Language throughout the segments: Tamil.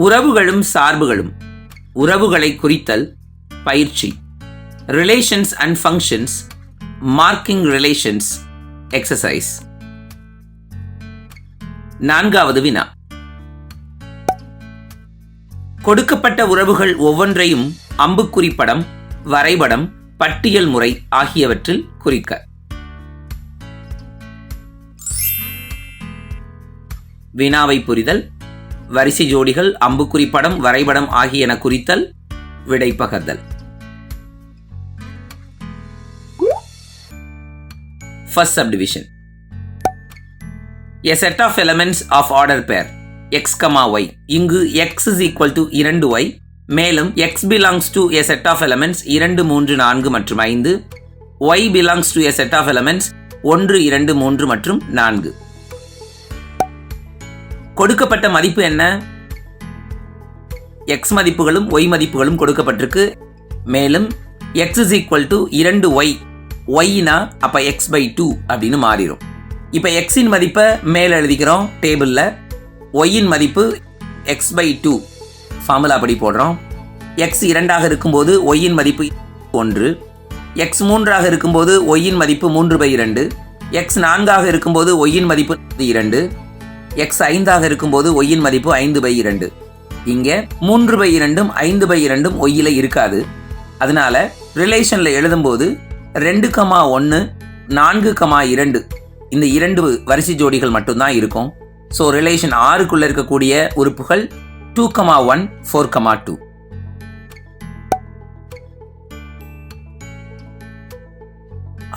உறவுகளும் சார்புகளும். உறவுகளை குறித்தல் பயிற்சி. Relations and functions, marking relations exercise. 4வது வினா. கொடுக்கப்பட்ட உறவுகள் ஒவ்வொன்றையும் அம்புக்குறி படம், வரைபடம், பட்டியல் முறை ஆகியவற்றில் குறிக்க. வினாவை புரிதல், வரிசை ஜோடிகள், அம்புக்குறி படம், வரைபடம் ஆகியன குறித்தல், விடை பகர்தல். First subdivision. A set of elements of order pair x, y. இங்கு x is equal to 2y. மேலும் x belongs to a set of elements 2, 3, 4 மற்றும் 5. y belongs to a set of elements 1, 2, 3 மற்றும் 4. கொடுக்கப்பட்ட மதிப்பு என்ன? x மதிப்புகளும் y மதிப்புகளும் கொடுக்கப்பட்டிருக்கு. மேலும் x is equal to 2y. y-னா அப்ப x/2 அப்படின்னு மாறிடும். இப்ப x இன் மதிப்பை மேல எழுதிக்கிறோம் டேபிள்ல. y இன் மதிப்பு x/2 ஃபார்முலா படி போடுறோம். x 2ஆக இருக்கும்போது y இன் மதிப்பு 1, x 3ஆக இருக்கும்போது y இன் மதிப்பு 3/2, x 4ஆக இருக்கும்போது y இன் மதிப்பு 2, x 5ஆக இருக்கும்போது y இன் மதிப்பு 5/2. இங்க 3/2 5/2 y-ல இருக்காது. அதனால ரிலேஷன்ல எழுதும்போது 2, 1, 4, 2 இந்த 2 வரிசை ஜோடிகள் மட்டும்தான் இருக்கும். ஸோ ரிலேஷன் 6க்குள்ள இருக்கக்கூடிய உறுப்புகள் 2, 1, 4, 2.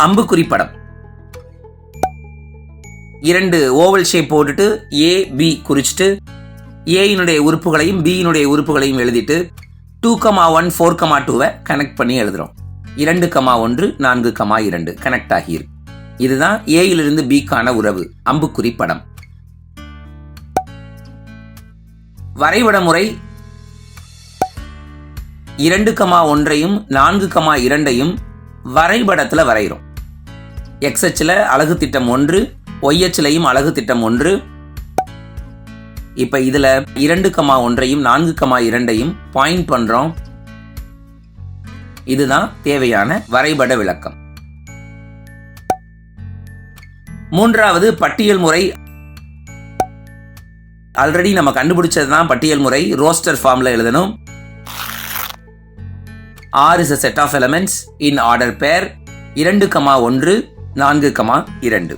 அம்புக்குறி படம். 2 ஓவல் ஷேப் போட்டுட்டு A, B குறிச்சிட்டு A-னுடைய உறுப்புகளையும் B-னுடைய உறுப்புகளையும் எழுதிட்டு 2, 1, 4, 2 கனெக்ட் பண்ணி எழுதுறோம். 2, 1, 4, 2 கனெக்ட் ஆகியிருக்கு. இதுதான் A-லிருந்து B-க்கான உறவு, அம்புக்குறி படம். வரைபட முறை. 2, 1ஐயும் 4, 2ஐயும் வரைபடத்துல வரைகிறோம். X அச்சுல அலகு திட்டம் 1, Y அச்சுலையும் அலகு திட்டம் 1. இப்ப இதுல 2, 1ஐயும் 4, 2ஐயும் பாயிண்ட் பண்றோம். இதுதான் தேவையான வரைபட விளக்கம். 3வது பட்டியல் முறை. ஆல்ரெடி நம்ம கண்டுபிடிச்சதுதான் பட்டியல் முறை. ரோஸ்டர் ஃபார்ம்ல எழுதணும். R is a set of elements in order pair 2, 1, 4, 2.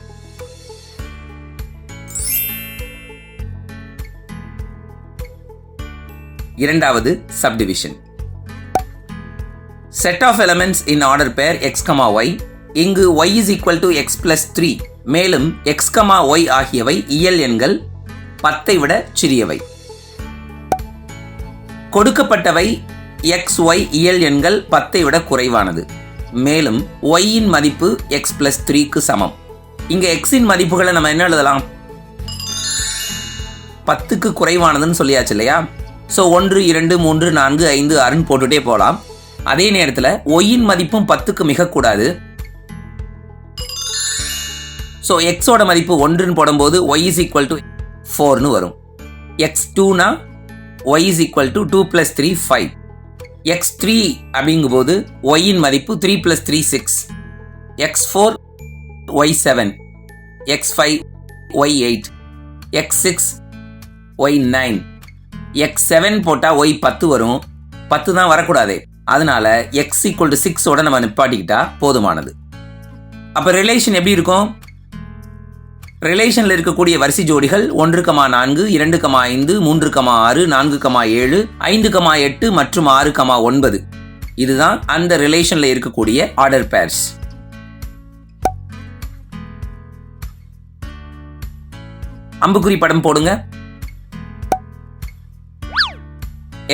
இரண்டாவது subdivision. Set of elements in order pair x, y. இங்கு y is equal to x plus 3. மேலும் x, y ஆகியவை இயல் எண்கள் 10ஐ விட சிறியவை. கொடுக்கப்பட்டவை x, y இயல் எண்கள் 10ஐ விட குறைவானது. மேலும் y இன் மதிப்பு x plus 3க்கு சமம். இங்க x இன் மதிப்புகளை நம்ம என்ன எழுதலாம்? 10க்கு குறைவானதுன்னு சொல்லியாச்சு இல்லையா? ஸோ 1, 2, 3, 4, 5, 6 போட்டுட்டே போகலாம். அதே நேரத்தில் y இன் மதிப்பும் 10க்கு மிகக்கூடாது. ஸோ எக்ஸோட மதிப்பு 1ன்னு போடும்போது y is equal to 4ன்னு வரும். x2னா y is equal to 2 plus 3 5. x3 அப்படிங்கும்போது y இன் மதிப்பு 3 plus 3 6. x4 y7, x5 y8, x6 y9, x7 போட்டா y 10 வரும். 10 தான் வரக்கூடாது. அதனால x equal to 6ஓட நம்ம நிப்பாட்டிக்கிட்டா போதுமானது. அப்ப ரிலேஷன் எப்படி இருக்கும்? ரிலேஷன்ல இருக்கக்கூடிய வரிசை ஜோடிகள் 1, 4, 2, 5, 3, 6, 4, 7, 5, 8 மற்றும் 6, 9. இதுதான் அந்த ரிலேஷன்ல இருக்கக்கூடிய ஆர்டர் பேர்ஸ். அம்புக்குறி படம் போடுங்க.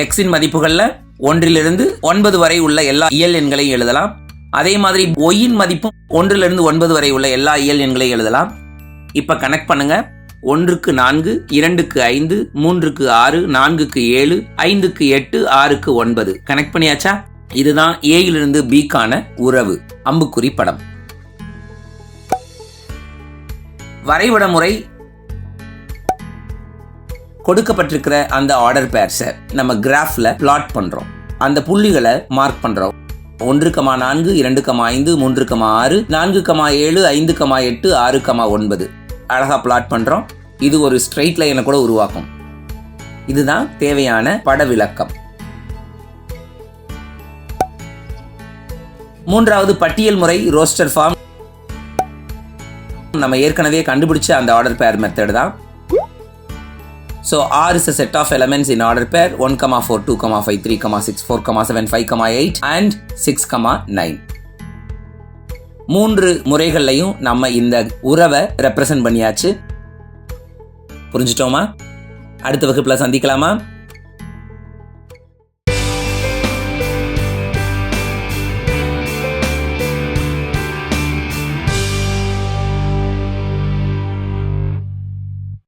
x இன் மதிப்புகள்ல 1லிருந்து 9 வரை உள்ள எல்லா இயல் எண்களையும் எழுதலாம். அதே மாதிரி y இன் மதிப்பும் 1லிருந்து 9 வரை உள்ள எல்லா இயல் எண்களையும் எழுதலாம். இப்ப கனெக்ட் பண்ணுங்க. 1க்கு 4, 2க்கு 5, 3க்கு 6, 4க்கு 7, 5க்கு 8, 6க்கு 9 கனெக்ட் பண்ணியாச்சா? இதுதான் A-லிருந்து B-க்கான உறவு, அம்புக்குறி படம். வரைபட முறை. கொடுக்கப்பட்டிருக்கிற அந்த ஆர்டர் பேர்ஸை நம்ம கிராஃப்ல பிளாட் பண்றோம். அந்த புள்ளிகளை மார்க் பண்றோம். 1,4, 2,5, 3,6, 4,7, 5,8, 6,9 அழகா பிளாட் பண்றோம். இது ஒரு ஸ்ட்ரெயிட் லைனை கூட உருவாக்கும். இதுதான் தேவையான பட விளக்கம். மூன்றாவது பட்டியல் முறை ரோஸ்டர் ஃபார்ம். நம்ம ஏற்கனவே கண்டுபிடிச்ச அந்த ஆர்டர் பேர் மெத்தட் தான். So R is a set of elements in order pair 1, 4, 2, 5, 3, 6, 4, 7, 5, 8 and 6, 9. 3 முறைகள்லையும் நம்ம இந்த உறவை ரெப்ரசன்ட் பண்ணியாச்சு. புரிஞ்சிட்டோமா? அடுத்த வகுப்புல சந்திக்கலாமா?